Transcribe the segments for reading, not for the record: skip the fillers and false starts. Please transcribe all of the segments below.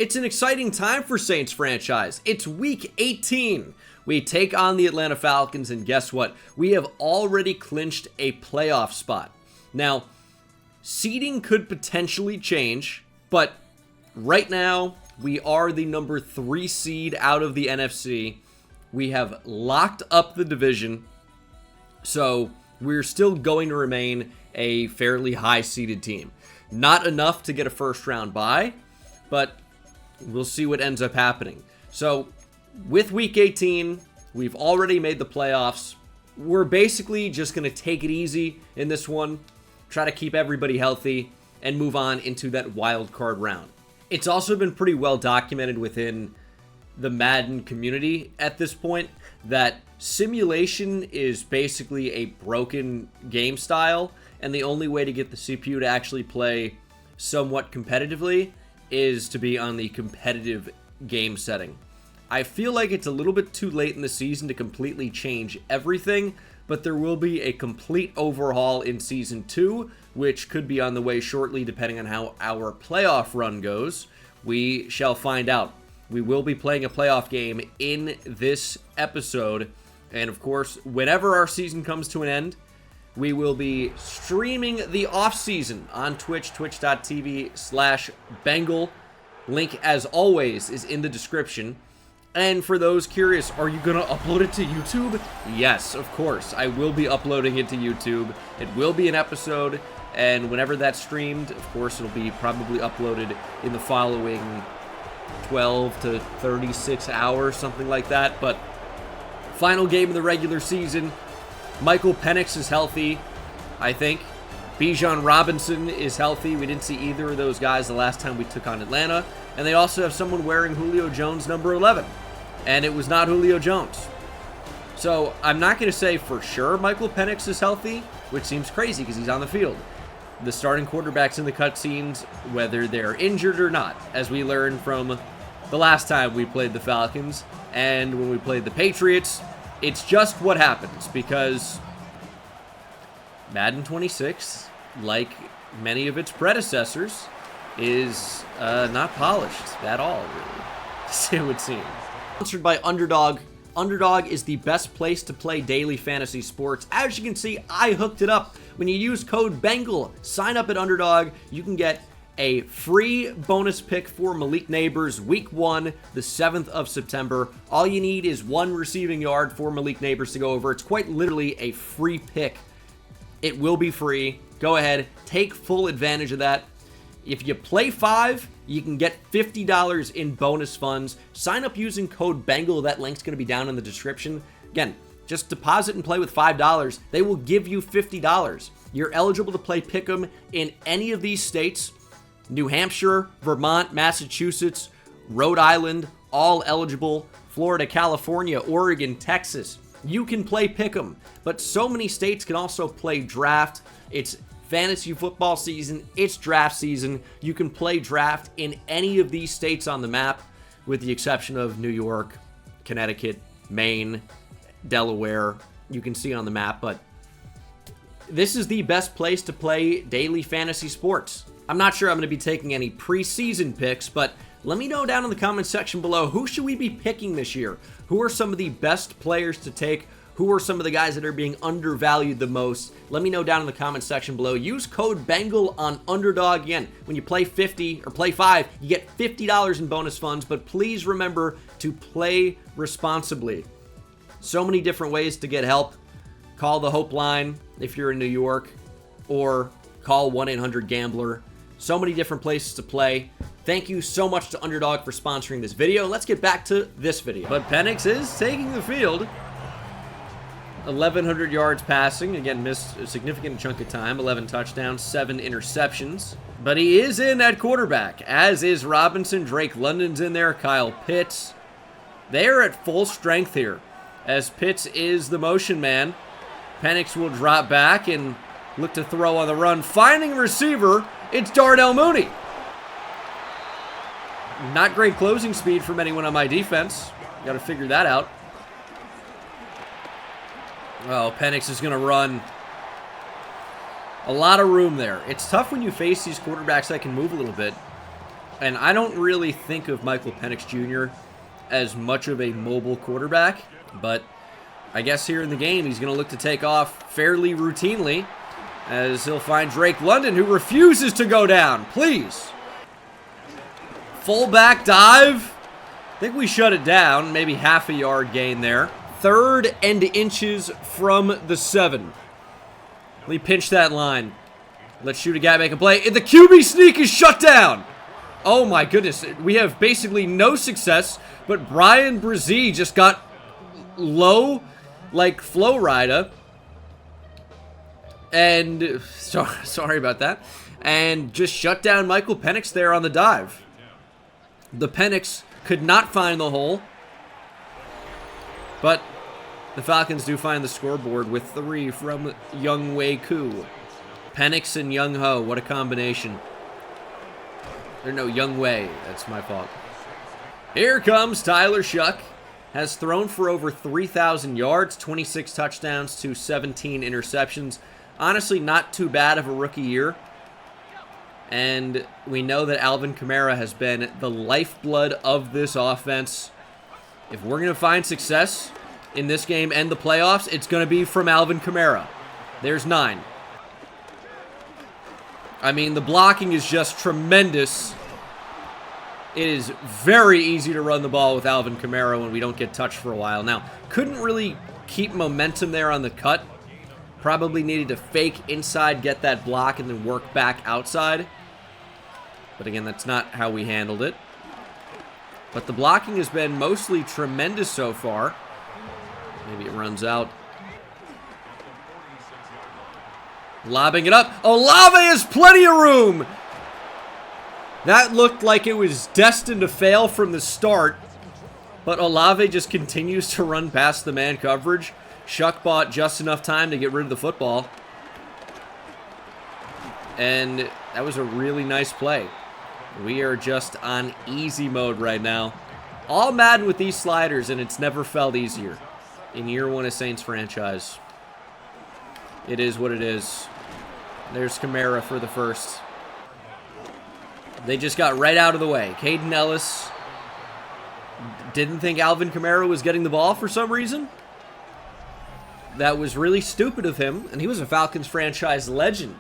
It's an exciting time for Saints franchise. It's week 18. We take on the Atlanta Falcons, and guess what? We have already clinched a playoff spot. Now, seeding could potentially change, but right now, we are the number 3 seed out of the NFC. We have locked up the division, so we're still going to remain a fairly high-seeded team. Not enough to get a first-round bye, but we'll see what ends up happening. So, with Week 18, we've already made the playoffs. We're basically just going to take it easy in this one, try to keep everybody healthy, and move on into that wild card round. It's also been pretty well documented within the Madden community at this point that simulation is basically a broken game style, and the only way to get the CPU to actually play somewhat competitively is to be on the competitive game setting. I feel like it's a little bit too late in the season to completely change everything, but there will be a complete overhaul in Season 2, which could be on the way shortly depending on how our playoff run goes. We shall find out. We will be playing a playoff game in this episode, and of course, whenever our season comes to an end, we will be streaming the off-season on Twitch, twitch.tv/Bengal. Link, as always, is in the description. And for those curious, are you going to upload it to YouTube? Yes, of course. I will be uploading it to YouTube. It will be an episode, and whenever that's streamed, of course, it'll be probably uploaded in the following 12 to 36 hours, something like that. But final game of the regular season. Michael Penix is healthy, I think. Bijan Robinson is healthy. We didn't see either of those guys the last time we took on Atlanta. And they also have someone wearing Julio Jones number 11. And it was not Julio Jones. So I'm not going to say for sure Michael Penix is healthy, which seems crazy because he's on the field. The starting quarterbacks in the cutscenes, whether they're injured or not, as we learned from the last time we played the Falcons and when we played the Patriots, it's just what happens because Madden 26, like many of its predecessors, is not polished at all, really, it would seem. Sponsored by Underdog. Underdog is the best place to play daily fantasy sports. As you can see, I hooked it up. When you use code BENGAL, sign up at Underdog, you can get a free bonus pick for Malik Neighbors week 1, the 7th of September. All you need is 1 receiving yard for Malik Neighbors to go over. It's quite literally a free pick. It will be free. Go ahead, take full advantage of that. If you play 5, you can get $50 in bonus funds. Sign up using code BENGAL. That link's going to be down in the description. Again, just deposit and play with $5. They will give you $50. You're eligible to play Pick'em in any of these states. New Hampshire, Vermont, Massachusetts, Rhode Island, all eligible. Florida, California, Oregon, Texas. You can play Pick'em, but so many states can also play draft. It's fantasy football season, it's draft season. You can play draft in any of these states on the map, with the exception of New York, Connecticut, Maine, Delaware. You can see on the map, but this is the best place to play daily fantasy sports. I'm not sure I'm going to be taking any preseason picks, but let me know down in the comment section below, who should we be picking this year? Who are some of the best players to take? Who are some of the guys that are being undervalued the most? Let me know down in the comment section below. Use code BENGAL on Underdog. Again, when you play 50 or play 5, you get $50 in bonus funds, but please remember to play responsibly. So many different ways to get help. Call the Hope Line if you're in New York, or call 1-800-GAMBLER. So many different places to play. Thank you so much to Underdog for sponsoring this video. Let's get back to this video. But Penix is taking the field. 1,100 yards passing. Again, missed a significant chunk of time. 11 touchdowns, 7 interceptions. But he is in at quarterback, as is Robinson. Drake London's in there. Kyle Pitts. They are at full strength here, as Pitts is the motion man. Penix will drop back and look to throw on the run. Finding a receiver, it's Darnell Mooney. Not great closing speed from anyone on my defense. Got to figure that out. Oh, Penix is going to run. A lot of room there. It's tough when you face these quarterbacks that can move a little bit. And I don't really think of Michael Penix Jr. as much of a mobile quarterback, but I guess here in the game he's going to look to take off fairly routinely as he'll find Drake London, who refuses to go down. Please. Fullback dive. I think we shut it down. Maybe half a yard gain there. 3rd and inches from the 7. We pinch that line. Let's shoot a guy, make a play. The QB sneak is shut down. Oh my goodness. We have basically no success, but Brian Brzee just got low like Flo Rida. And sorry about that. And just shut down Michael Penix there on the dive. The Penix could not find the hole. But the Falcons do find the scoreboard with 3 from Young Wei Koo. Penix and Young Ho, what a combination. Or no, Young Wei, that's my fault. Here comes Tyler Shuck. Has thrown for over 3,000 yards, 26 touchdowns to 17 interceptions. Honestly, not too bad of a rookie year. And we know that Alvin Kamara has been the lifeblood of this offense. If we're going to find success in this game and the playoffs, it's going to be from Alvin Kamara. There's 9. I mean, the blocking is just tremendous. It is very easy to run the ball with Alvin Kamara when we don't get touched for a while. Now, couldn't really keep momentum there on the cut. Probably needed to fake inside, get that block, and then work back outside. But again, that's not how we handled it. But the blocking has been mostly tremendous so far. Maybe it runs out. Lobbing it up. Olave has plenty of room. That looked like it was destined to fail from the start. But Olave just continues to run past the man coverage. Shuck bought just enough time to get rid of the football. And that was a really nice play. We are just on easy mode right now. All Madden with these sliders, and it's never felt easier. In year 1 of Saints franchise. It is what it is. There's Kamara for the first. They just got right out of the way. Caden Ellis didn't think Alvin Kamara was getting the ball for some reason. That was really stupid of him, and he was a Falcons franchise legend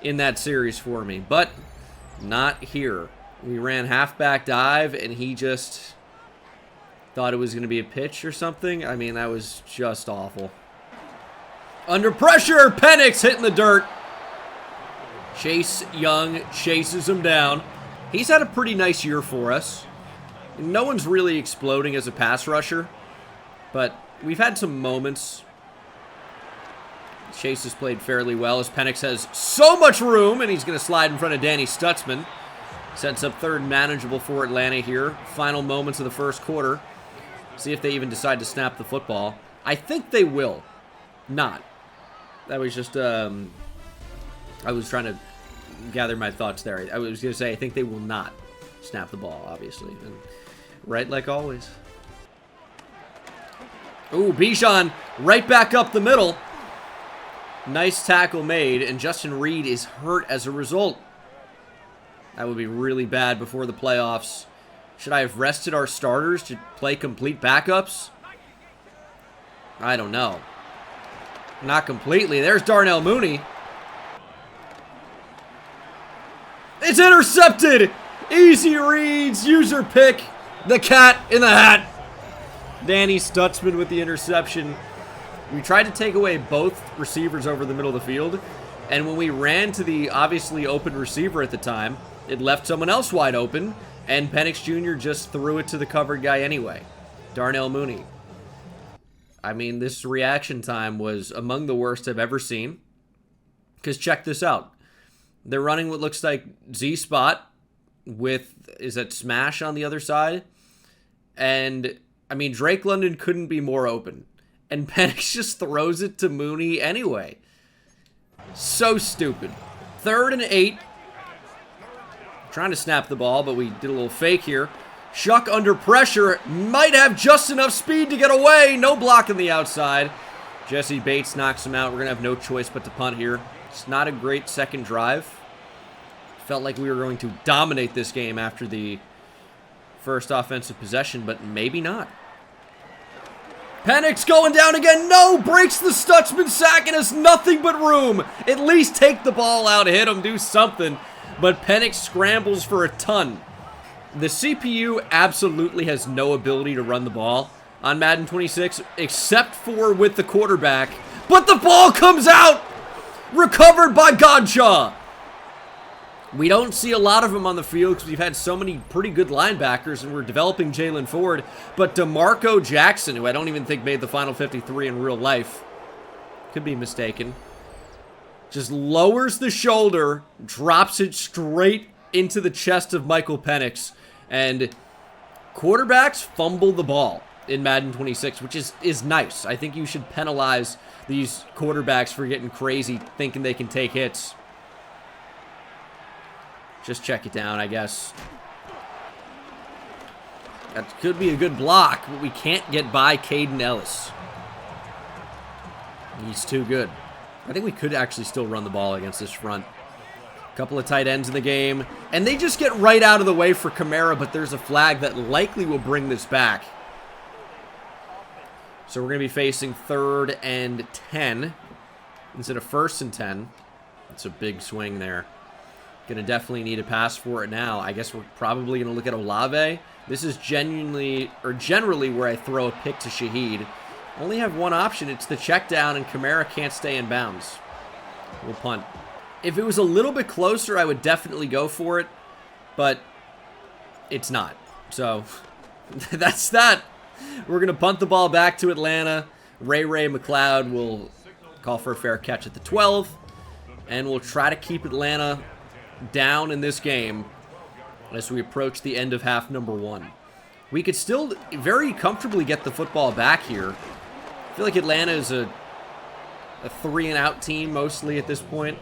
in that series for me, but not here. We ran halfback dive, and he just thought it was going to be a pitch or something. I mean, that was just awful. Under pressure, Penix hitting the dirt. Chase Young chases him down. He's had a pretty nice year for us. No one's really exploding as a pass rusher, but we've had some moments. Chase has played fairly well as Penix has so much room, and he's going to slide in front of Danny Stutzman. Sets up 3rd and manageable for Atlanta here. Final moments of the first quarter. See if they even decide to snap the football. I think they will. Not. That was just, I was trying to gather my thoughts there. I was going to say, I think they will not snap the ball, obviously. And right like always. Ooh, Bijan right back up the middle. Nice tackle made, and Justin Reed is hurt as a result. That would be really bad before the playoffs. Should I have rested our starters to play complete backups? I don't know. Not completely. There's Darnell Mooney. It's intercepted! Easy reads, user pick, the cat in the hat. Danny Stutzman with the interception. We tried to take away both receivers over the middle of the field, and when we ran to the obviously open receiver at the time, it left someone else wide open, and Penix Jr. just threw it to the covered guy anyway. Darnell Mooney. I mean, this reaction time was among the worst I've ever seen. Because check this out. They're running what looks like Z-spot with, is that smash on the other side? And, I mean, Drake London couldn't be more open. And Penix just throws it to Mooney anyway. So stupid. 3rd and 8. Trying to snap the ball, but we did a little fake here. Shuck under pressure. Might have just enough speed to get away. No block on the outside. Jesse Bates knocks him out. We're going to have no choice but to punt here. It's not a great second drive. Felt like we were going to dominate this game after the first offensive possession, but maybe not. Penix going down again. No! Breaks the Stutzman sack and has nothing but room. At least take the ball out, hit him, do something. But Penix scrambles for a ton. The CPU absolutely has no ability to run the ball on Madden 26, except for with the quarterback. But the ball comes out! Recovered by Godchaw. We don't see a lot of them on the field because we've had so many pretty good linebackers, and we're developing Jalen Ford. But DeMarco Jackson, who I don't even think made the final 53 in real life, could be mistaken, just lowers the shoulder, drops it straight into the chest of Michael Penix. And quarterbacks fumble the ball in Madden 26, which is nice. I think you should penalize these quarterbacks for getting crazy, thinking they can take hits. Just check it down, I guess. That could be a good block, but we can't get by Caden Ellis. He's too good. I think we could actually still run the ball against this front. Couple of tight ends in the game, and they just get right out of the way for Kamara, but there's a flag that likely will bring this back. So we're going to be facing 3rd and 10 instead of 1st and 10. It's a big swing there. Going to definitely need a pass for it now. I guess we're probably going to look at Olave. This is generally where I throw a pick to Shaheed. Only have one option. It's the check down, and Kamara can't stay in bounds. We'll punt. If it was a little bit closer, I would definitely go for it, but it's not. So that's that. We're going to punt the ball back to Atlanta. Ray McLeod will call for a fair catch at the 12, and we'll try to keep Atlanta down in this game as we approach the end of half number 1. We could still very comfortably get the football back here. I feel like Atlanta is a 3-and-out team mostly at this point.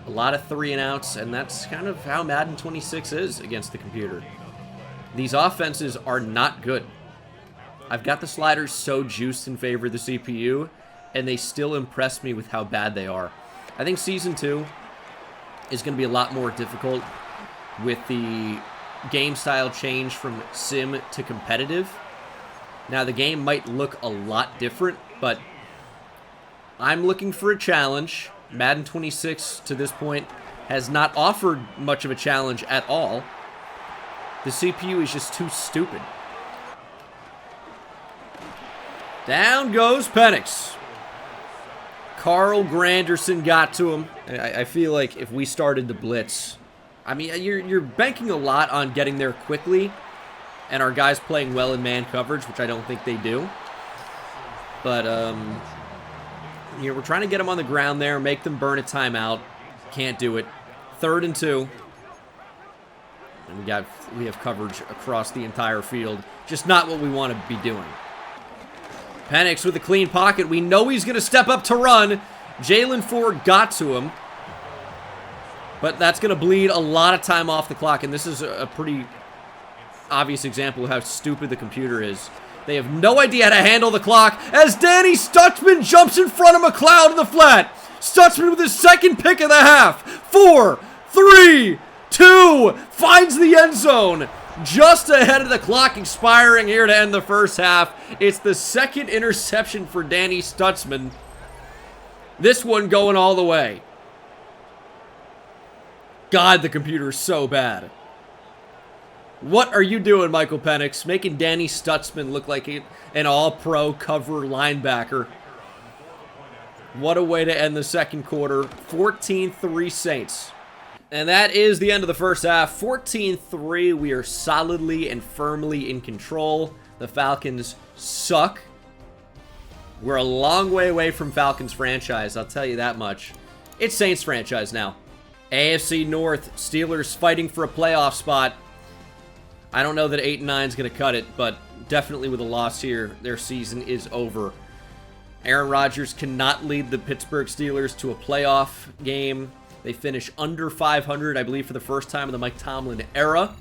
A lot of 3-and-outs, and that's kind of how Madden 26 is against the computer. These offenses are not good. I've got the sliders so juiced in favor of the CPU, and they still impress me with how bad they are. I think Season 2 is going to be a lot more difficult with the game style change from sim to competitive. Now, the game might look a lot different, but I'm looking for a challenge. Madden 26, to this point, has not offered much of a challenge at all. The CPU is just too stupid. Down goes Penix. Carl Granderson got to him. I feel like if we started the blitz, I mean, you're banking a lot on getting there quickly, and our guys playing well in man coverage, which I don't think they do. But, you know, we're trying to get them on the ground there, make them burn a timeout. Can't do it. 3rd and 2. And we have coverage across the entire field. Just not what we want to be doing. Penix with a clean pocket. We know he's going to step up to run. Jalen Ford got to him. But that's going to bleed a lot of time off the clock, and this is a pretty obvious example of how stupid the computer is. They have no idea how to handle the clock as Danny Stutzman jumps in front of McLeod in the flat. Stutzman with his 2nd pick of the half. 4, 3, 2, finds the end zone. Just ahead of the clock expiring here to end the first half. It's the 2nd interception for Danny Stutzman. This one going all the way. God, the computer's so bad. What are you doing, Michael Penix? Making Danny Stutzman look like an all-pro cover linebacker. What a way to end the second quarter. 14-3 Saints. And that is the end of the first half. 14-3. We are solidly and firmly in control. The Falcons suck. We're a long way away from Falcons franchise, I'll tell you that much. It's Saints franchise now. AFC North, Steelers fighting for a playoff spot. I don't know that 8-9 is going to cut it, but definitely with a loss here, their season is over. Aaron Rodgers cannot lead the Pittsburgh Steelers to a playoff game. They finish under 500, I believe, for the first time in the Mike Tomlin era.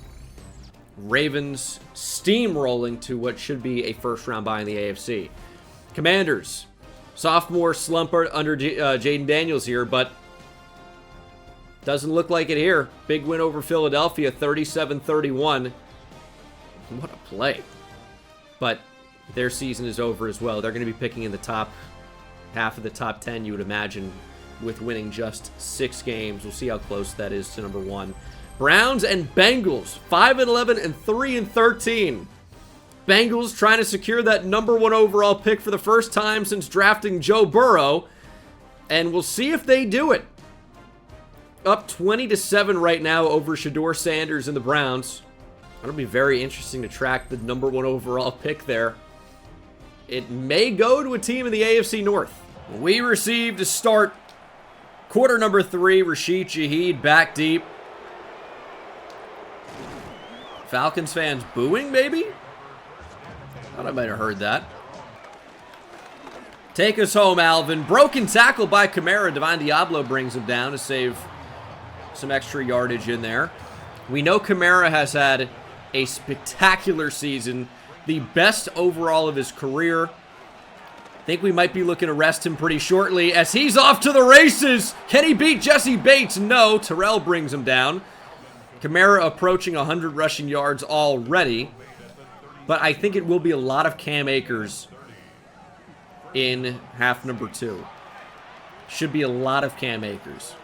Ravens steamrolling to what should be a first-round bye in the AFC. Commanders, sophomore slump under Jaden Daniels here, but Doesn't look like it here. Big win over Philadelphia, 37-31. What a play. But their season is over as well. They're going to be picking in the top half of the top 10, you would imagine, with winning just 6 games. We'll see how close that is to number 1. Browns and Bengals, 5-11 and 3-13. Bengals trying to secure that number 1 overall pick for the first time since drafting Joe Burrow. And we'll see if they do it. Up 20-7 right now over Shedeur Sanders and the Browns. It'll be very interesting to track the number 1 overall pick there. It may go to a team in the AFC North. We received to start quarter number 3. Rashid Shaheed back deep. Falcons fans booing, maybe? Thought I might have heard that. Take us home, Alvin. Broken tackle by Kamara. Divine Diablo brings him down to save some extra yardage in there. We know Kamara has had a spectacular season. The best overall of his career. I think we might be looking to rest him pretty shortly as he's off to the races. Can he beat Jesse Bates? No. Terrell brings him down. Kamara approaching 100 rushing yards already. But I think it will be a lot of Cam Akers in half number 2. Should be a lot of Cam Akers.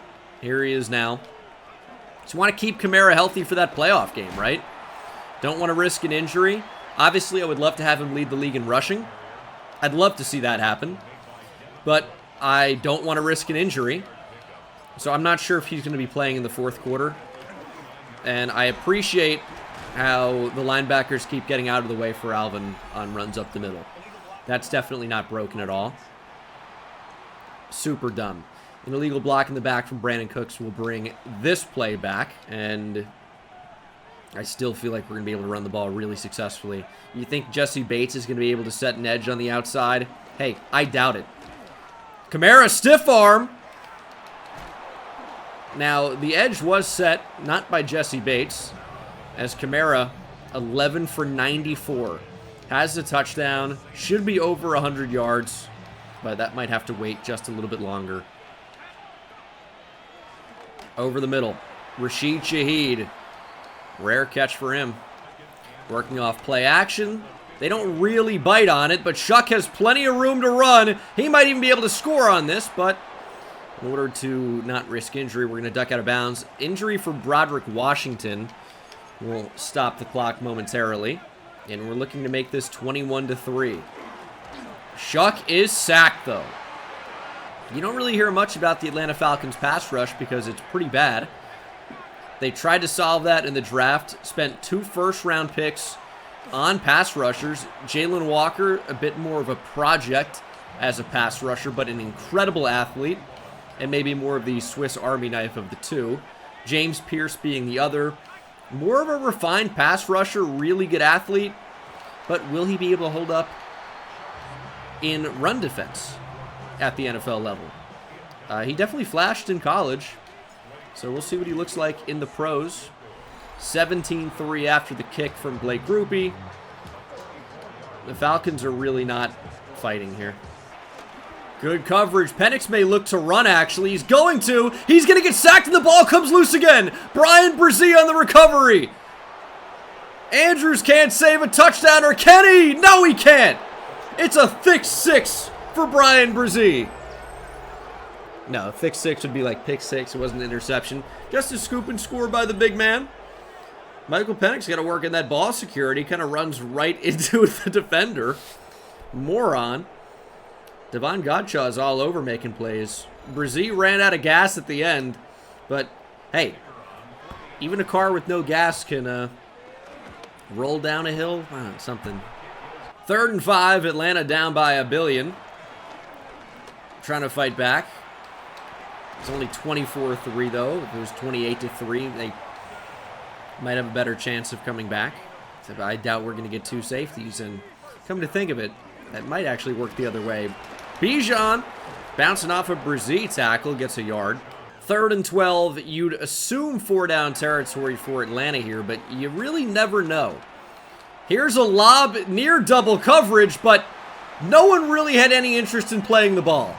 Here he is now. Just want to keep Kamara healthy for that playoff game, right? Don't want to risk an injury. Obviously, I would love to have him lead the league in rushing. I'd love to see that happen. But I don't want to risk an injury. So I'm not sure if he's going to be playing in the 4th quarter. And I appreciate how the linebackers keep getting out of the way for Alvin on runs up the middle. That's definitely not broken at all. Super dumb. An illegal block in the back from Brandon Cooks will bring this play back. And I still feel like we're going to be able to run the ball really successfully. You think Jesse Bates is going to be able to set an edge on the outside? Hey, I doubt it. Kamara, stiff arm. Now, the edge was set, not by Jesse Bates, as Kamara, 11 for 94. Has the touchdown, should be over 100 yards, but that might have to wait just a little bit longer. Over the middle, Rashid Shaheed. Rare catch for him. Working off play action. They don't really bite on it, but Shuck has plenty of room to run. He might even be able to score on this, but in order to not risk injury, we're going to duck out of bounds. Injury for Broderick Washington will stop the clock momentarily. And we're looking to make this 21-3. Shuck is sacked, though. You don't really hear much about the Atlanta Falcons pass rush because it's pretty bad. They tried to solve that in the draft. Spent 2 first-round picks on pass rushers. Jalen Walker, a bit more of a project as a pass rusher, but an incredible athlete. And maybe more of the Swiss Army knife of the two. James Pierce being the other. More of a refined pass rusher, really good athlete. But will he be able to hold up in run defense at the NFL level? He definitely flashed in college. So we'll see what he looks like in the pros. 17-3 after the kick from Blake Grupe. The Falcons are really not fighting here. Good coverage. Penix may look to run, actually. He's going to. He's going to get sacked, and the ball comes loose again. Brian Brzee on the recovery. Andrews can't save a touchdown, or can he? No, he can't. It's a thick 6 for Brian Brzee. No, thick 6 would be like pick 6. It wasn't an interception. Just a scoop and score by the big man. Michael Penix got to work in that ball security. Kind of runs right into the defender. Moron. Devon Godshaw is all over making plays. Brzee ran out of gas at the end. But, hey, even a car with no gas can roll down a hill. Something. 3rd and 5. Atlanta down by a billion. Trying to fight back. It's only 24-3, though. If it was 28-3, they might have a better chance of coming back. So I doubt we're going to get 2 safeties. And come to think of it, that might actually work the other way. Bijan bouncing off a Brzee tackle, gets a yard. 3rd and 12, you'd assume 4-down territory for Atlanta here, but you really never know. Here's a lob near double coverage, but no one really had any interest in playing the ball.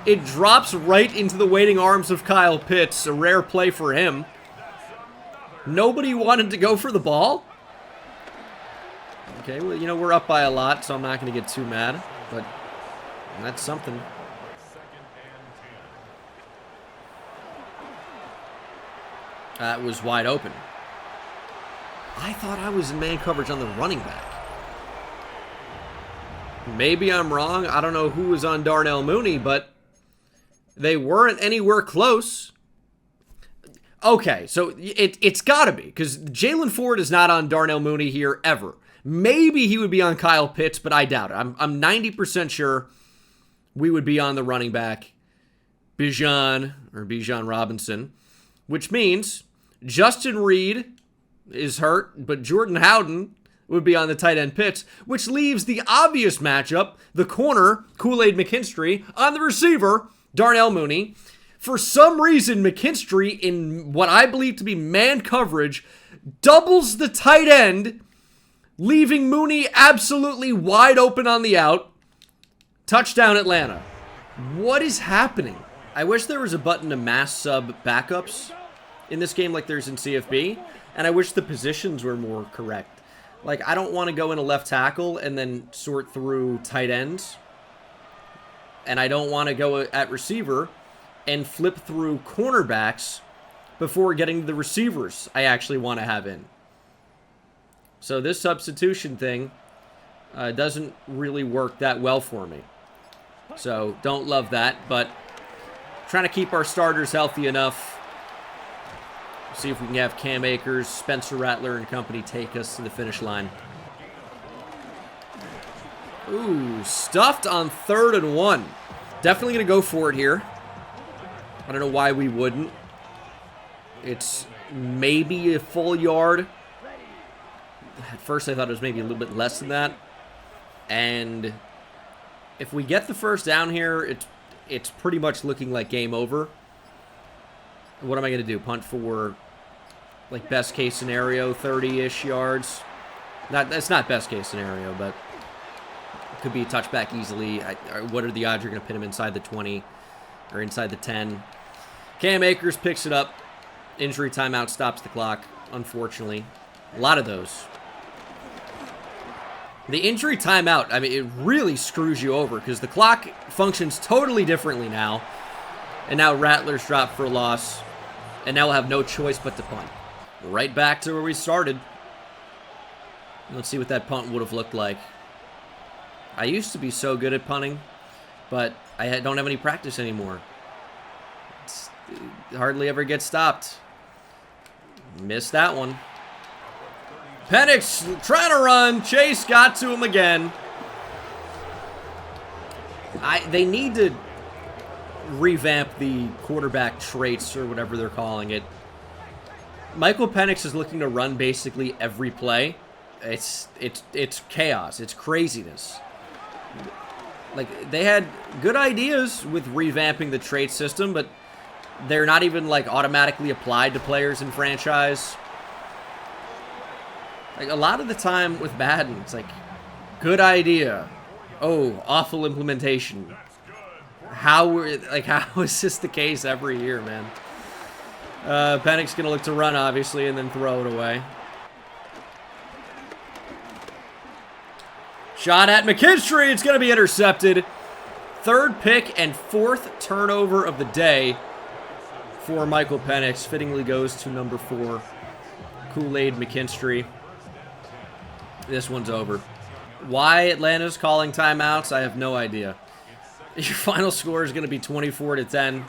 It drops right into the waiting arms of Kyle Pitts. A rare play for him. Nobody wanted to go for the ball. Okay, well, you know, we're up by a lot, so I'm not going to get too mad. But that's something. That was wide open. I thought I was in man coverage on the running back. Maybe I'm wrong. I don't know who was on Darnell Mooney, but they weren't anywhere close. Okay, so it's got to be, because Jalen Ford is not on Darnell Mooney here ever. Maybe he would be on Kyle Pitts, but I doubt it. I'm 90% sure we would be on the running back, Bijan Robinson, which means Justin Reed is hurt, but Jordan Howden would be on the tight end Pitts, which leaves the obvious matchup, the corner, Kool-Aid McKinstry, on the receiver, Darnell Mooney. For some reason, McKinstry, in what I believe to be man coverage, doubles the tight end, leaving Mooney absolutely wide open on the out. Touchdown, Atlanta. What is happening? I wish there was a button to mass sub backups in this game like there's in CFB, and I wish the positions were more correct. Like, I don't want to go in a left tackle and then sort through tight ends. And I don't want to go at receiver and flip through cornerbacks before getting to the receivers I actually want to have in. So this substitution thing doesn't really work that well for me. So don't love that, but trying to keep our starters healthy enough. See if we can have Cam Akers, Spencer Rattler, and company take us to the finish line. Ooh, stuffed on 3rd and 1. Definitely going to go for it here. I don't know why we wouldn't. It's maybe a full yard. At first I thought it was maybe a little bit less than that. And if we get the first down here, it's pretty much looking like game over. What am I going to do? Punt for, like, best case scenario, 30-ish yards? That's not best case scenario, but it could be a touchback easily. What are the odds you're going to pin him inside the 20 or inside the 10? Cam Akers picks it up. Injury timeout stops the clock, unfortunately. A lot of those. The injury timeout, I mean, it really screws you over because the clock functions totally differently now. And now Rattler's dropped for a loss. And now we'll have no choice but to punt. Right back to where we started. Let's see what that punt would have looked like. I used to be so good at punting, but I don't have any practice anymore. It hardly ever gets stopped. Missed that one. Penix trying to run. Chase got to him again. They need to revamp the quarterback traits or whatever they're calling it. Michael Penix is looking to run basically every play. It's chaos. It's craziness. Like, they had good ideas with revamping the trait system, but they're not even, like, automatically applied to players in franchise. Like, a lot of the time with Madden, it's like, good idea. Oh, awful implementation. How is this the case every year, man? Penix going to look to run, obviously, and then throw it away. Shot at McKinstry. It's going to be intercepted. 3rd pick and 4th turnover of the day for Michael Penix. Fittingly goes to number 4, Kool-Aid McKinstry. This one's over. Why Atlanta's calling timeouts, I have no idea. Your final score is going to be 24-10.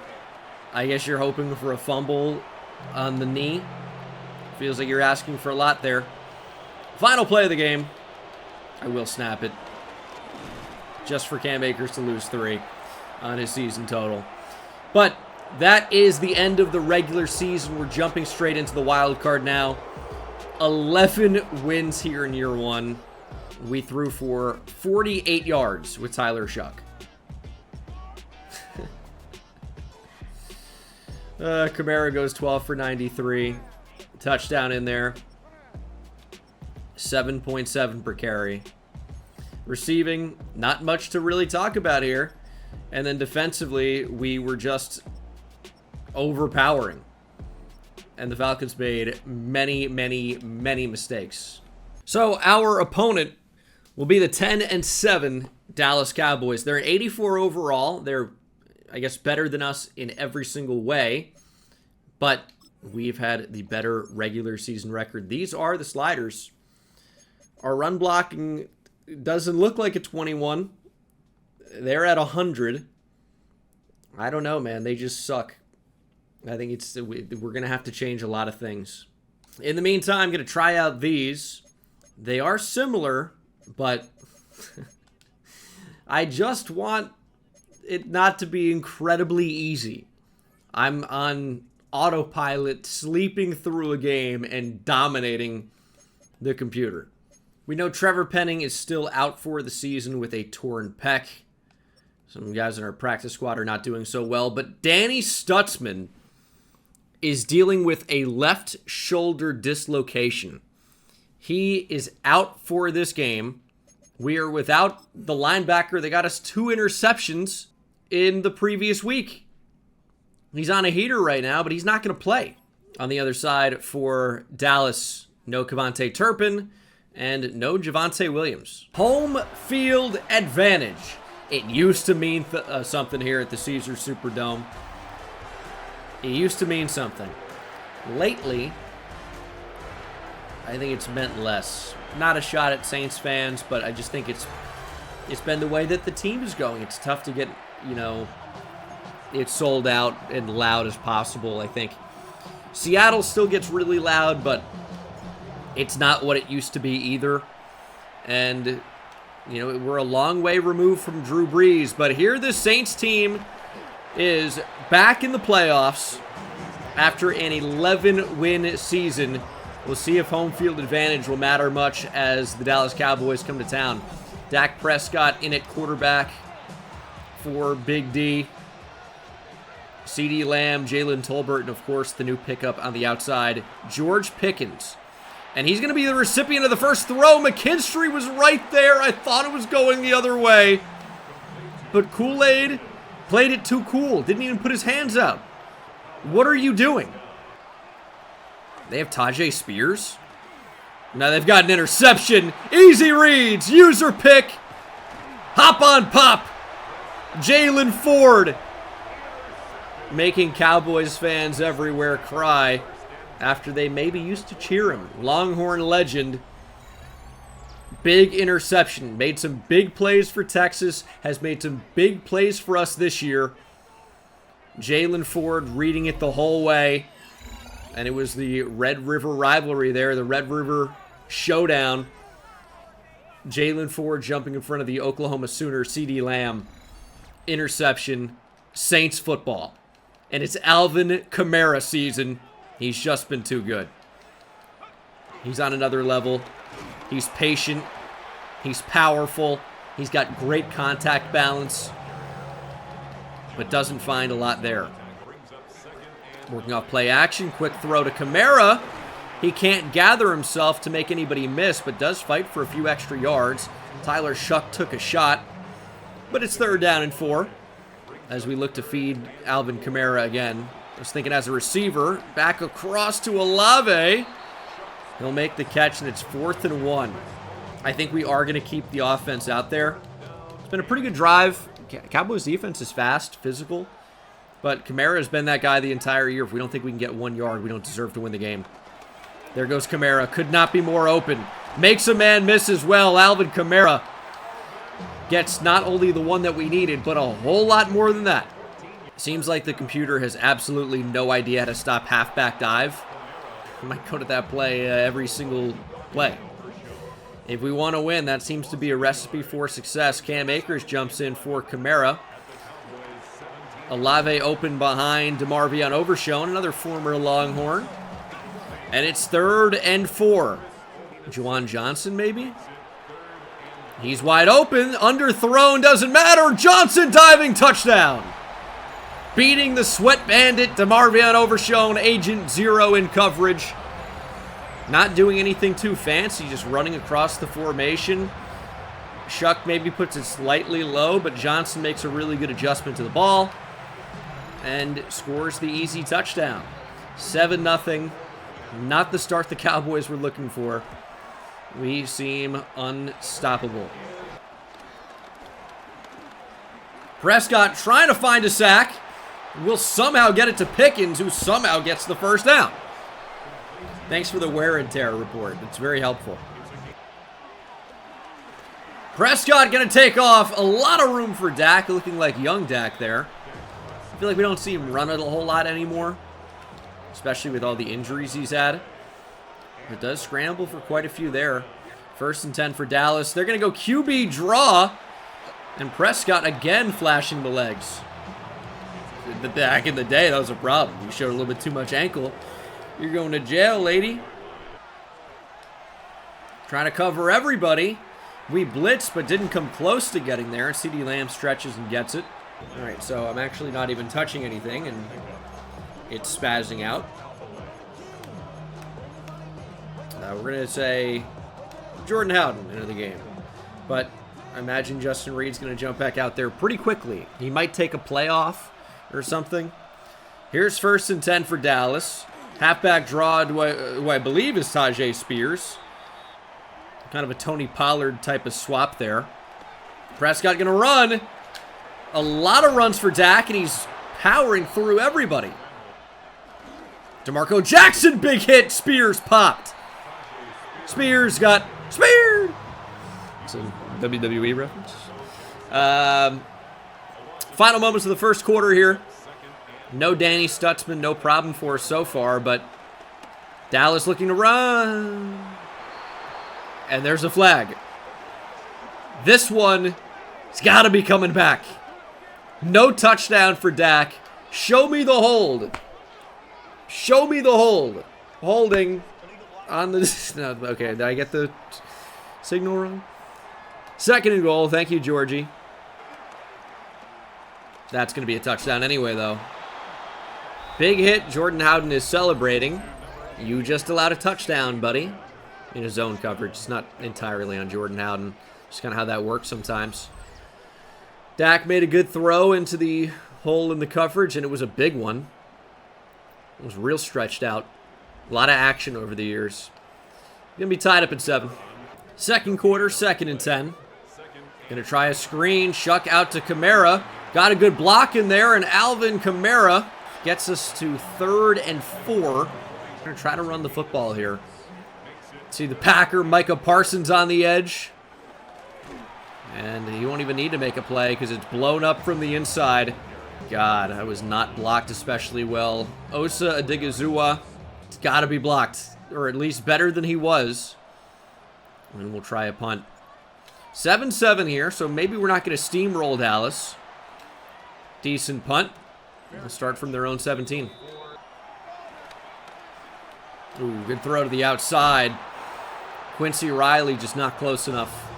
I guess you're hoping for a fumble on the knee. Feels like you're asking for a lot there. Final play of the game. I will snap it. Just for Cam Akers to lose 3 on his season total. But that is the end of the regular season. We're jumping straight into the wild card now. 11 wins here in year 1. We threw for 48 yards with Tyler Shuck. Kamara goes 12 for 93. Touchdown in there. 7.7 per carry. Receiving, not much to really talk about here. And then defensively, we were just overpowering. And the Falcons made many, many, many mistakes. So our opponent will be the 10-7 Dallas Cowboys. They're 84 overall. They're, I guess, better than us in every single way. But we've had the better regular season record. These are the sliders. Our run blocking doesn't look like a 21. They're at 100. I don't know, man. They just suck. I think we're going to have to change a lot of things. In the meantime, I'm going to try out these. They are similar, but I just want it not to be incredibly easy. I'm on autopilot, sleeping through a game and dominating the computer. We know Trevor Penning is still out for the season with a torn pec. Some guys in our practice squad are not doing so well, but Danny Stutzman is dealing with a left shoulder dislocation. He is out for this game. We are without the linebacker that got us 2 interceptions in the previous week. He's on a heater right now, but he's not going to play. On the other side for Dallas, no Kevontae Turpin and no Javonte Williams. Home field advantage. It used to mean something here at the Caesars Superdome. It used to mean something. Lately, I think it's meant less. Not a shot at Saints fans, but I just think it's been the way that the team is going. It's tough to get, it sold out and loud as possible, I think. Seattle still gets really loud, but it's not what it used to be either. And we're a long way removed from Drew Brees, but here the Saints team is back in the playoffs after an 11-win season. We'll see if home field advantage will matter much as the Dallas Cowboys come to town. Dak Prescott in at quarterback for Big D. CeeDee Lamb, Jalen Tolbert, and of course the new pickup on the outside, George Pickens. And he's going to be the recipient of the first throw. McKinstry was right there. I thought it was going the other way. But Kool-Aid played it too cool. Didn't even put his hands out. What are you doing? They have Tajay Spears. Now they've got an interception. Easy reads. User pick. Hop on pop. Jalen Ford. Making Cowboys fans everywhere cry after they maybe used to cheer him. Longhorn legend. Big interception. Made some big plays for Texas. Has made some big plays for us this year. Jalen Ford reading it the whole way. And it was the Red River rivalry there. The Red River showdown. Jalen Ford jumping in front of the Oklahoma Sooner. CeeDee Lamb. Interception. Saints football. And it's Alvin Kamara season. He's just been too good. He's on another level. He's patient. He's powerful. He's got great contact balance. But doesn't find a lot there. Working off play action. Quick throw to Kamara. He can't gather himself to make anybody miss, but does fight for a few extra yards. Tyler Shuck took a shot. But it's 3rd down and 4. As we look to feed Alvin Kamara again. I was thinking as a receiver, back across to Olave. He'll make the catch, and it's 4th and 1. I think we are going to keep the offense out there. It's been a pretty good drive. Cowboys defense is fast, physical. But Kamara has been that guy the entire year. If we don't think we can get 1 yard, we don't deserve to win the game. There goes Kamara. Could not be more open. Makes a man miss as well. Alvin Kamara gets not only the one that we needed, but a whole lot more than that. Seems like the computer has absolutely no idea how to stop halfback dive. I might go to that play every single play. If we want to win, that seems to be a recipe for success. Cam Akers jumps in for Kamara. Olave open behind DeMarvion Overshown, another former Longhorn. And it's 3rd and 4. Juwan Johnson, maybe? He's wide open. Underthrown, doesn't matter. Johnson diving touchdown. Beating the sweat bandit, DeMarvion Overshown, Agent Zero in coverage. Not doing anything too fancy, just running across the formation. Shuck maybe puts it slightly low, but Johnson makes a really good adjustment to the ball and scores the easy touchdown. 7-0. Not the start the Cowboys were looking for. We seem unstoppable. Prescott trying to find a sack. Will somehow get it to Pickens, who somehow gets the first down. Thanks for the wear and tear report. It's very helpful. Prescott going to take off. A lot of room for Dak, looking like young Dak there. I feel like we don't see him run it a whole lot anymore, especially with all the injuries he's had. It does scramble for quite a few there. 1st and 10 for Dallas. They're going to go QB draw. And Prescott again flashing the legs. Back in the day, that was a problem. You showed a little bit too much ankle. You're going to jail, lady. Trying to cover everybody. We blitzed, but didn't come close to getting there. CeeDee Lamb stretches and gets it. All right, so I'm actually not even touching anything, and it's spazzing out. We're going to say Jordan Howden into the game. But I imagine Justin Reed's going to jump back out there pretty quickly. He might take a playoff or something. Here's 1st and 10 for Dallas. Halfback draw, who I believe is Tajay Spears. Kind of a Tony Pollard type of swap there. Prescott going to run. A lot of runs for Dak, and he's powering through everybody. DeMarco Jackson, big hit. Spears popped. Spears got speared. It's a WWE reference. Final moments of the first quarter here. No Danny Stutzman, no problem for us so far, but Dallas looking to run. And there's a flag. This one has got to be coming back. No touchdown for Dak. Show me the hold. Show me the hold. Holding on the... No, okay, did I get the signal wrong? 2nd and goal. Thank you, Georgie. That's going to be a touchdown anyway, though. Big hit. Jordan Howden is celebrating. You just allowed a touchdown, buddy. In his zone coverage. It's not entirely on Jordan Howden. Just kind of how that works sometimes. Dak made a good throw into the hole in the coverage, and it was a big one. It was real stretched out. A lot of action over the years. Going to be tied up at 7. 2nd quarter, 2nd and 10. Going to try a screen. Shuck out to Kamara. Got a good block in there, and Alvin Kamara gets us to 3rd and 4. We're going to try to run the football here. See the Packer, Micah Parsons on the edge. And he won't even need to make a play because it's blown up from the inside. God, I was not blocked especially well. Osa Adigizua, it's got to be blocked, or at least better than he was. And we'll try a punt. 7-7 here, so maybe we're not going to steamroll Dallas. Decent punt. We'll start from their own 17. Ooh, good throw to the outside. Quincy Riley just not close enough.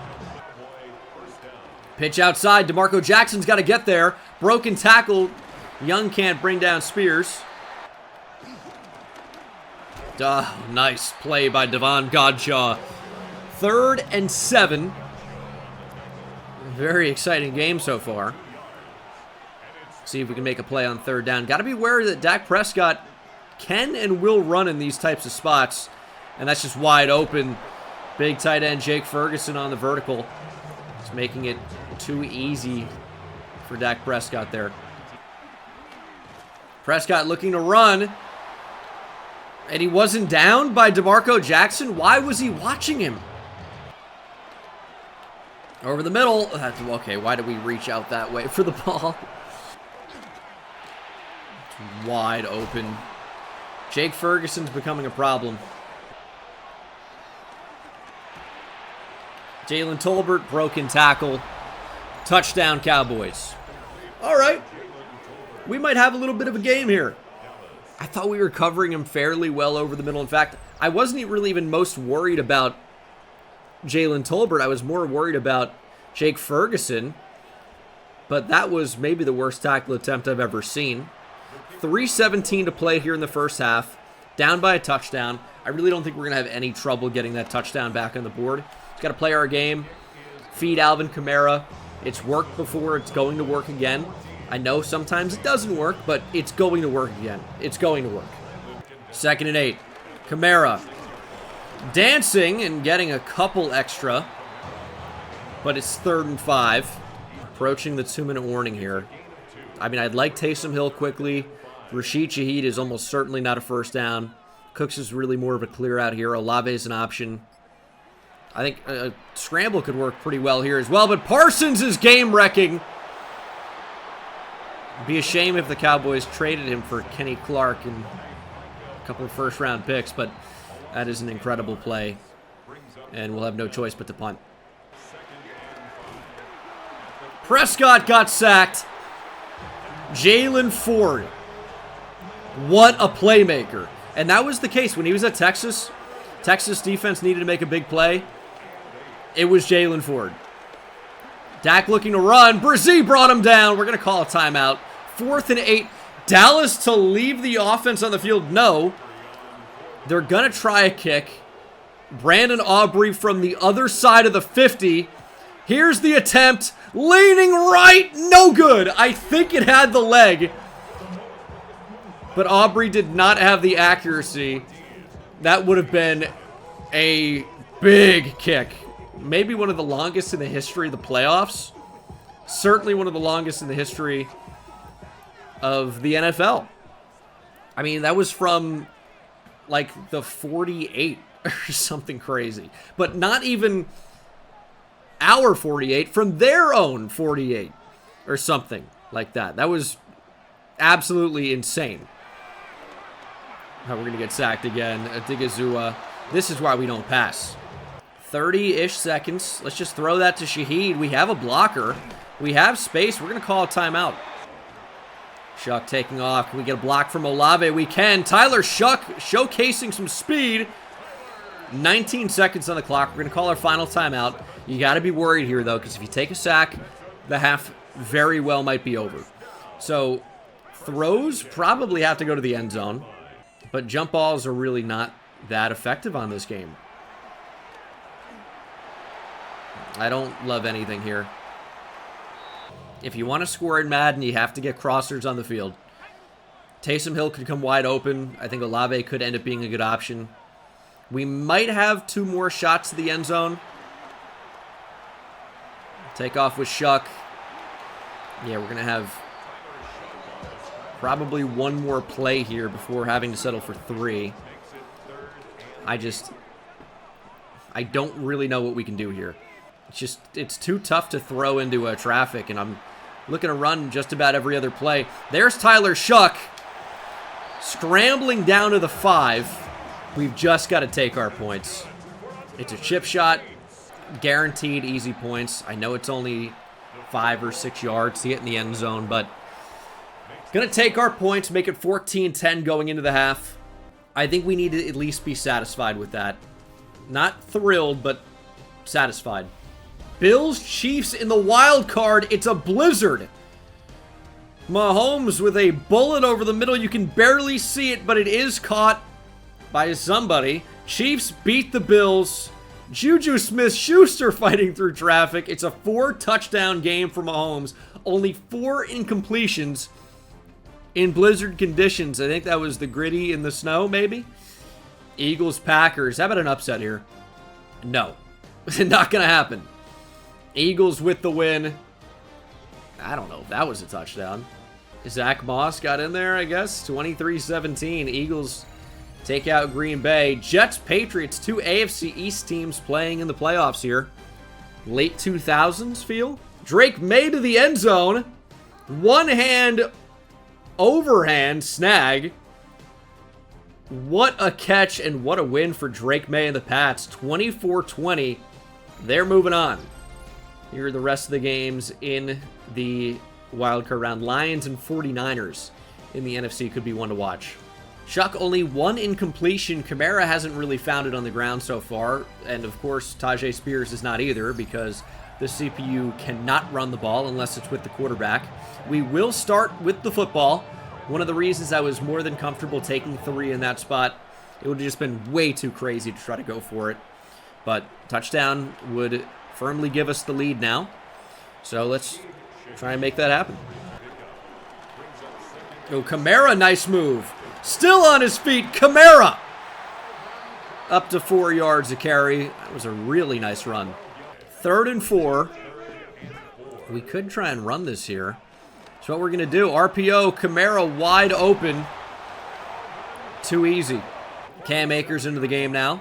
Pitch outside. DeMarco Jackson's got to get there. Broken tackle. Young can't bring down Spears. Nice play by Devon Godshaw. 3rd and 7. Very exciting game so far. See if we can make a play on 3rd down. Got to be wary that Dak Prescott can and will run in these types of spots. And that's just wide open. Big tight end Jake Ferguson on the vertical. It's making it too easy for Dak Prescott there. Prescott looking to run. And he wasn't down by DeMarco Jackson. Why was he watching him? Over the middle. Okay, why did we reach out that way for the ball? It's wide open. Jake Ferguson's becoming a problem. Jalen Tolbert, broken tackle. Touchdown, Cowboys. All right. We might have a little bit of a game here. I thought we were covering him fairly well over the middle. In fact, I wasn't really even most worried about Jalen Tolbert. I was more worried about Jake Ferguson. But that was maybe the worst tackle attempt I've ever seen. 3:17 to play here in the first half. Down by a touchdown. I really don't think we're going to have any trouble getting that touchdown back on the board. Got to play our game. feed Alvin Kamara. It's worked before. It's going to work again. I know sometimes it doesn't work, but it's going to work again. It's going to work. 2nd and 8. Kamara dancing and getting a couple extra, but it's 3rd and 5. Approaching the 2-minute warning here. I mean, I'd like Taysom Hill quickly. Rashid Shaheed is almost certainly not a first down. Cooks is really more of a clear out here. Olave is an option. I think a scramble could work pretty well here as well, but Parsons is game-wrecking. It'd be a shame if the Cowboys traded him for Kenny Clark and a couple of first-round picks, but that is an incredible play, and we'll have no choice but to punt. Prescott got sacked. Jalen Ford. What a playmaker. And that was the case when he was at Texas. Texas defense needed to make a big play. It was Jalen Ford. Dak looking to run. Brzee brought him down. We're going to call a timeout. 4th and 8. Dallas to leave the offense on the field. No. They're going to try a kick. Brandon Aubrey from the other side of the 50. Here's the attempt. Leaning right. No good. I think it had the leg. But Aubrey did not have the accuracy. That would have been a big kick. Maybe one of the longest in the history of the playoffs. Certainly one of the longest in the history of the NFL. I mean, that was from like the 48 or something crazy. But not even our 48, from their own 48 or something like that. That was absolutely insane. Now we're going to get sacked again. Adigizua. This is why we don't pass. 30-ish seconds. Let's just throw that to Shaheed. We have a blocker. We have space. We're going to call a timeout. Shuck taking off. Can we get a block from Olave? We can. Tyler Shuck showcasing some speed. 19 seconds on the clock. We're going to call our final timeout. You got to be worried here, though, because if you take a sack, the half very well might be over. So throws probably have to go to the end zone. But jump balls are really not that effective on this game. I don't love anything here. If you want to score in Madden, you have to get crossers on the field. Taysom Hill could come wide open. I think Olave could end up being a good option. We might have 2 more shots to the end zone. Take off with Shuck. Yeah, we're going to have probably 1 more play here before having to settle for 3. I don't really know what we can do here. It's too tough to throw into traffic, and I'm looking to run just about every other play. There's Tyler Shuck scrambling down to the 5. We've just got to take our points. It's a chip shot, guaranteed easy points. I know it's only 5 or 6 yards to get in the end zone, but going to take our points, make it 14-10 going into the half. I think we need to at least be satisfied with that. Not thrilled, but satisfied. Bills, Chiefs in the wild card. It's a blizzard. Mahomes with a bullet over the middle. You can barely see it, but it is caught by somebody. Chiefs beat the Bills. Juju Smith-Schuster fighting through traffic. It's a 4-touchdown game for Mahomes. Only 4 incompletions in blizzard conditions. I think that was the gritty in the snow, maybe? Eagles, Packers. How about an upset here? No. Not going to happen. Eagles with the win. I don't know if that was a touchdown. Zach Moss got in there, I guess. 23-17. Eagles take out Green Bay. Jets, Patriots. 2 AFC East teams playing in the playoffs here. Late 2000s feel. Drake May to the end zone. One hand overhand snag. What a catch and what a win for Drake May and the Pats. 24-20. They're moving on. Here are the rest of the games in the wildcard round. Lions and 49ers in the NFC could be one to watch. Chuck, only 1 incompletion. Kamara hasn't really found it on the ground so far. And of course, Tajay Spears is not either, because the CPU cannot run the ball unless it's with the quarterback. We will start with the football. One of the reasons I was more than comfortable taking 3 in that spot. It would have just been way too crazy to try to go for it. But touchdown would firmly give us the lead now. So let's try and make that happen. Oh, Kamara, nice move. Still on his feet, Kamara. Up to 4 yards a carry. That was a really nice run. 3rd and 4. We could try and run this here. So what we're going to do, RPO, Kamara wide open. Too easy. Cam Akers into the game now.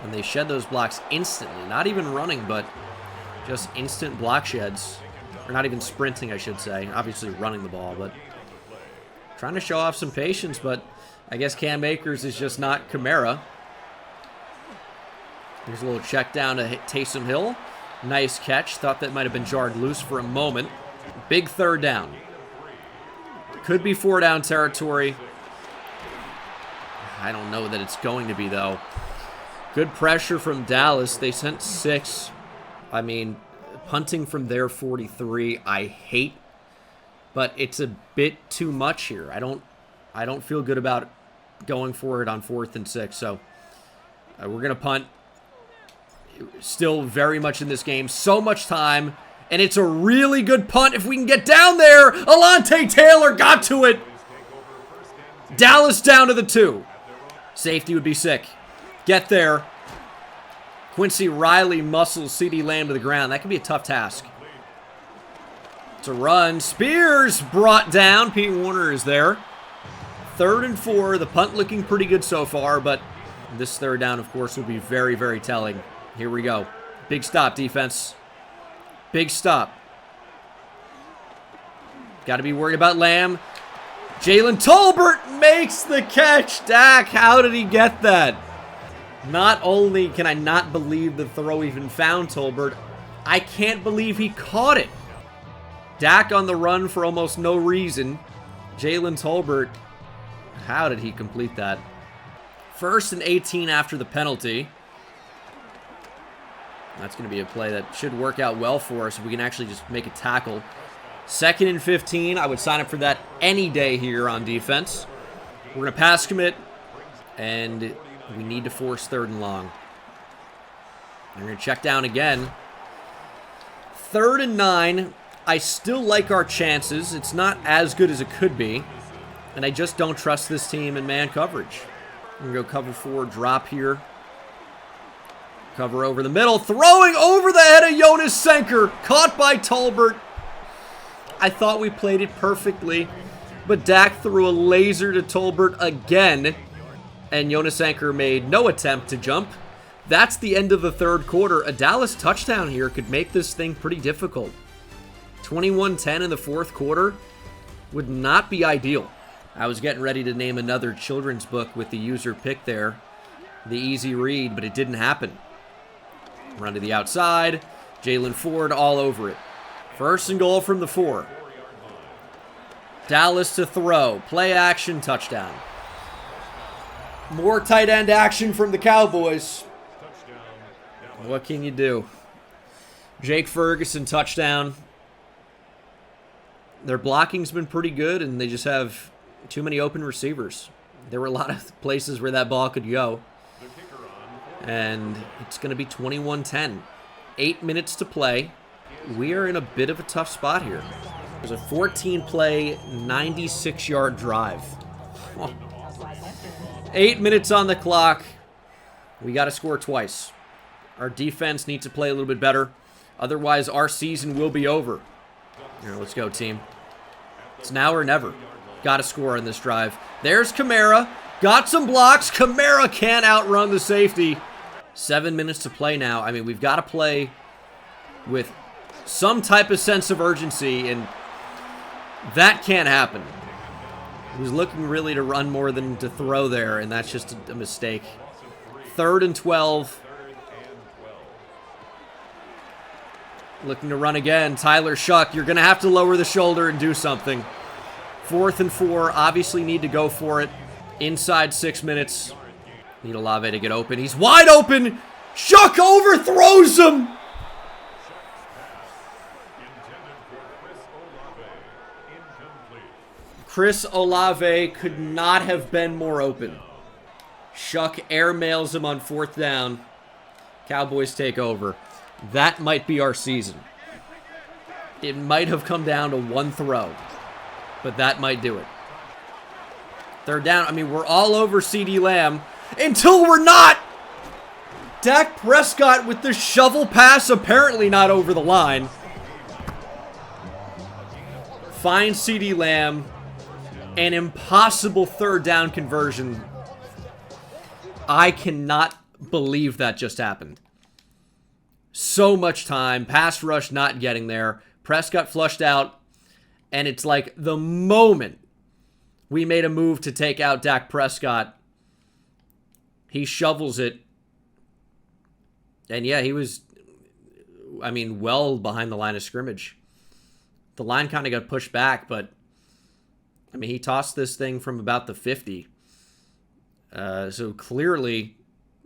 And they shed those blocks instantly. Not even running, but just instant block sheds. Or not even sprinting, I should say. Obviously running the ball, but trying to show off some patience, but I guess Cam Akers is just not Kamara. Here's a little check down to Taysom Hill. Nice catch. Thought that might have been jarred loose for a moment. Big 3rd down. Could be 4 down territory. I don't know that it's going to be, though. Good pressure from Dallas. They sent 6. I mean, punting from their 43, I hate. But it's a bit too much here. I don't feel good about going for it on 4th and 6. So we're going to punt. Still very much in this game. So much time. And it's a really good punt if we can get down there. Alontae Taylor got to it. Dallas down to the 2. Safety would be sick. Get there. Quincy Riley muscles CeeDee Lamb to the ground. That could be a tough task. It's a run. Spears brought down. Pete Warner is there. 3rd and 4. The punt looking pretty good so far, but this 3rd down, of course, will be very, very telling. Here we go. Big stop, defense. Big stop. Got to be worried about Lamb. Jalen Tolbert makes the catch. Dak, how did he get that? Not only can I not believe the throw even found Tolbert, I can't believe he caught it. Dak on the run for almost no reason. Jalen Tolbert, how did he complete that? 1st and 18 after the penalty. That's going to be a play that should work out well for us if we can actually just make a tackle. 2nd and 15. I would sign up for that any day here on defense. We're going to pass commit, and we need to force 3rd and long. We're going to check down again. 3rd and 9. I still like our chances. It's not as good as it could be, and I just don't trust this team in man coverage. We're going to go cover 4, drop here. Cover over the middle, throwing over the head of Jonas Senker, caught by Tolbert. I thought we played it perfectly, but Dak threw a laser to Tolbert again, and Jonas Senker made no attempt to jump. That's the end of the 3rd quarter. A Dallas touchdown here could make this thing pretty difficult. 21-10 in the 4th quarter would not be ideal. I was getting ready to name another children's book with the user pick there, the easy read, but it didn't happen. Run to the outside. Jalen Ford all over it. 1st and goal from the 4. Dallas to throw. Play action, touchdown. More tight end action from the Cowboys. What can you do? Jake Ferguson, touchdown. Their blocking's been pretty good, and they just have too many open receivers. There were a lot of places where that ball could go. And it's going to be 21-10. 8 minutes to play. We are in a bit of a tough spot here. There's a 14-play, 96-yard drive. 8 minutes on the clock. We got to score twice. Our defense needs to play a little bit better. Otherwise, our season will be over. Here, let's go, team. It's now or never. Got to score on this drive. There's Kamara. Got some blocks. Kamara can't outrun the safety. 7 minutes to play now. I mean, we've got to play with some type of sense of urgency, and that can't happen. He was looking really to run more than to throw there, and that's just a mistake. 3rd and 12. Looking to run again. Tyler Shuck, you're going to have to lower the shoulder and do something. 4th and 4. Obviously need to go for it. Inside 6 minutes. Need Olave to get open. He's wide open. Shuck overthrows him. Chris Olave could not have been more open. Shuck airmails him on 4th down. Cowboys take over. That might be our season. It might have come down to one throw, but that might do it. Third down. I mean, we're all over CeeDee Lamb until we're not. Dak Prescott with the shovel pass, apparently not over the line. Finds CeeDee Lamb. An impossible third down conversion. I cannot believe that just happened. So much time. Pass rush not getting there. Prescott flushed out. And it's like the moment we made a move to take out Dak Prescott, he shovels it. And yeah, he was, I mean, well behind the line of scrimmage. The line kind of got pushed back, but I mean, he tossed this thing from about the 50. So clearly,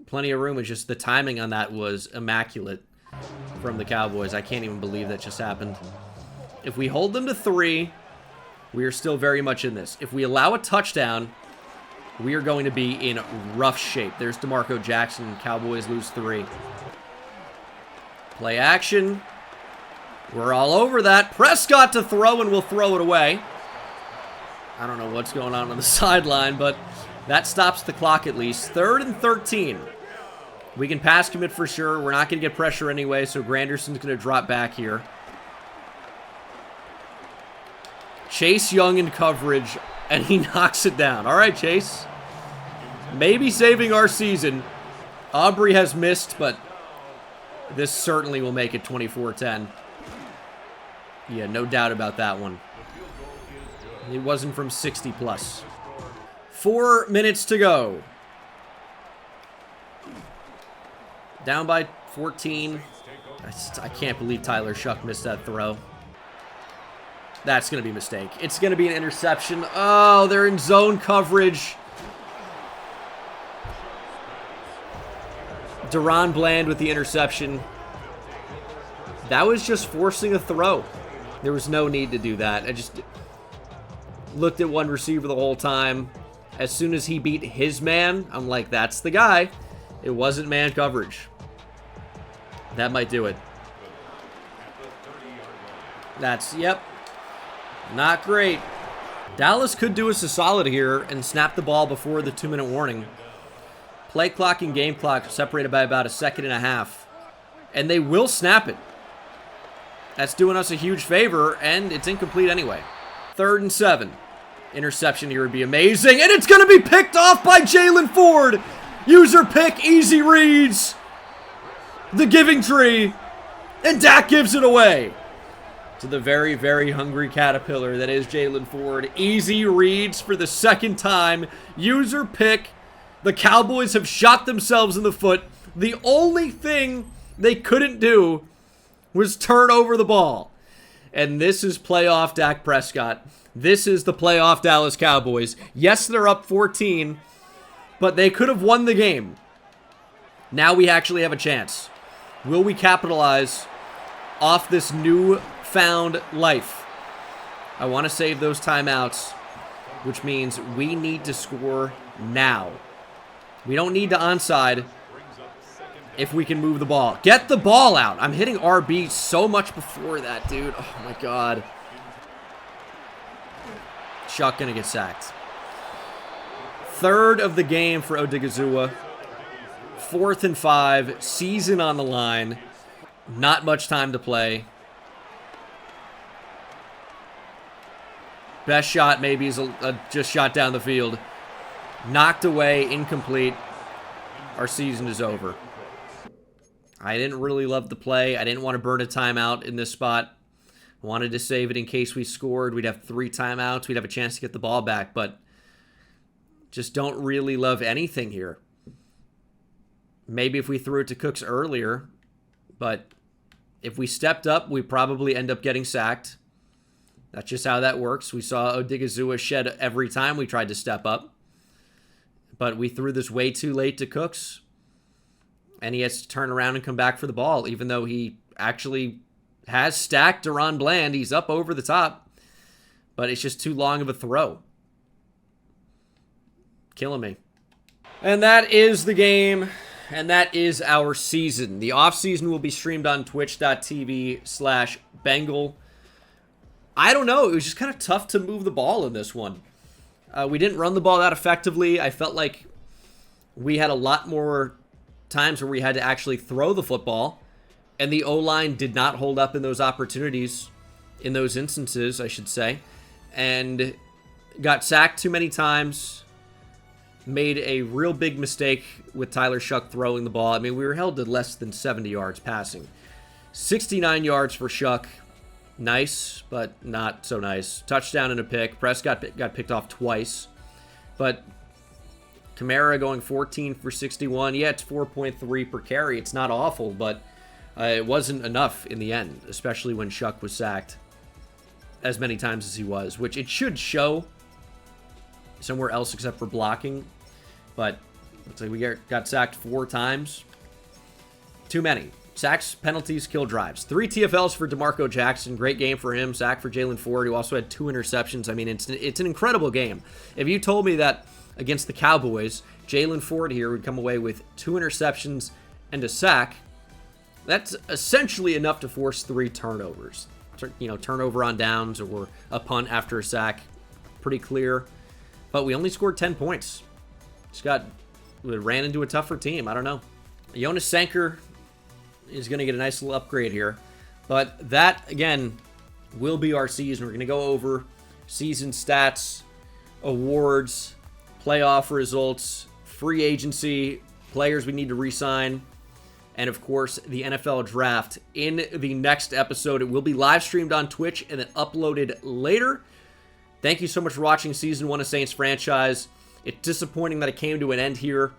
plenty of room. It's just the timing on that was immaculate from the Cowboys. I can't even believe that just happened. If we hold them to 3, we are still very much in this. If we allow a touchdown, we are going to be in rough shape. There's DeMarco Jackson. Cowboys lose 3. Play action. We're all over that. Prescott to throw, and we'll throw it away. I don't know what's going on the sideline, but that stops the clock at least. 3rd and 13. We can pass commit for sure. We're not going to get pressure anyway, so Granderson's going to drop back here. Chase Young in coverage, and he knocks it down. All right, Chase. Maybe saving our season. Aubrey has missed, but this certainly will make it 24-10. Yeah, no doubt about that one. It wasn't from 60 plus. 4 minutes to go. Down by 14. I can't believe Tyler Shuck missed that throw. That's going to be a mistake. It's going to be an interception. Oh, they're in zone coverage. Deron Bland with the interception. That was just forcing a throw. There was no need to do that. I just looked at one receiver the whole time. As soon as he beat his man, I'm like, that's the guy. It wasn't man coverage. That might do it. That's, yep. Not great. Dallas could do us a solid here and snap the ball before the 2-minute warning. Play clock and game clock separated by about 1.5 seconds. And they will snap it. That's doing us a huge favor, and it's incomplete anyway. 3rd and 7. Interception here would be amazing, and it's going to be picked off by Jalen Ford. User pick, easy reads. The giving tree, and Dak gives it away to the very, very hungry caterpillar that is Jalen Ford. Easy reads for the 2nd time. User pick. The Cowboys have shot themselves in the foot. The only thing they couldn't do was turn over the ball. And this is playoff Dak Prescott. This is the playoff Dallas Cowboys. Yes, they're up 14, but they could have won the game. Now we actually have a chance. Will we capitalize off this newfound life? I want to save those timeouts, which means we need to score now. We don't need to onside if we can move the ball. Get the ball out. I'm hitting RB so much before that, dude. Oh, my God. Chuck gonna get sacked. 3rd of the game for Odigizua. 4th and 5. Season on the line. Not much time to play. Best shot maybe is just shot down the field. Knocked away, incomplete. Our season is over. I didn't really love the play. I didn't want to burn a timeout in this spot. Wanted to save it in case we scored. We'd have 3 timeouts. We'd have a chance to get the ball back, but just don't really love anything here. Maybe if we threw it to Cooks earlier, but if we stepped up, we probably end up getting sacked. That's just how that works. We saw Odigizua shed every time we tried to step up, but we threw this way too late to Cooks, and he has to turn around and come back for the ball, even though he actually has stacked Deron Bland. He's up over the top, but it's just too long of a throw. Killing me. And that is the game. And that is our season. The off-season will be streamed on twitch.tv/Bengal. I don't know. It was just kind of tough to move the ball in this one. We didn't run the ball that effectively. I felt like we had a lot more times where we had to actually throw the football, and the O-line did not hold up in those opportunities, in those instances, I should say, and got sacked too many times, made a real big mistake with Tyler Shuck throwing the ball. I mean, we were held to less than 70 yards passing. 69 yards for Shuck. Nice, but not so nice. Touchdown and a pick. Prescott got picked off twice. But Kamara going 14 for 61. Yeah, it's 4.3 per carry. It's not awful, but it wasn't enough in the end, especially when Shuck was sacked as many times as he was, which it should show somewhere else except for blocking. But looks like we got sacked 4 times. Too many. Sacks, penalties, kill drives. 3 TFLs for DeMarco Jackson. Great game for him. Sack for Jalen Ford, who also had 2 interceptions. I mean, it's an incredible game. If you told me that against the Cowboys, Jalen Ford here would come away with 2 interceptions and a sack, that's essentially enough to force 3 turnovers. You know, turnover on downs or a punt after a sack. Pretty clear. But we only scored 10 points. We ran into a tougher team. I don't know. Jonas Sanker is going to get a nice little upgrade here. But that, again, will be our season. We're going to go over season stats, awards, playoff results, free agency, players we need to re-sign, and, of course, the NFL draft in the next episode. It will be live streamed on Twitch and then uploaded later. Thank you so much for watching Season 1 of Saints franchise. It's disappointing that it came to an end here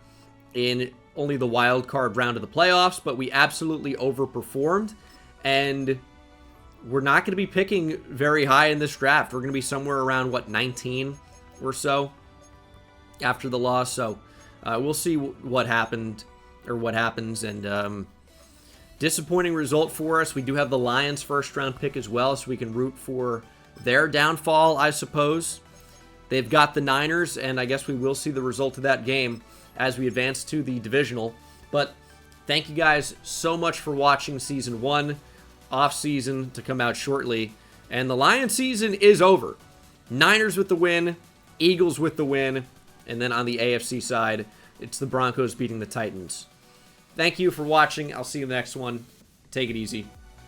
in only the wild card round of the playoffs, but we absolutely overperformed, and we're not going to be picking very high in this draft. We're going to be somewhere around, 19 or so after the loss, so we'll see what happened, or what happens, and disappointing result for us. We do have the Lions first-round pick as well, so we can root for their downfall, I suppose. They've got the Niners, and I guess we will see the result of that game as we advance to the divisional. But thank you guys so much for watching Season 1, off-season to come out shortly. And the Lions season is over. Niners with the win, Eagles with the win, and then on the AFC side, it's the Broncos beating the Titans. Thank you for watching. I'll see you in the next one. Take it easy.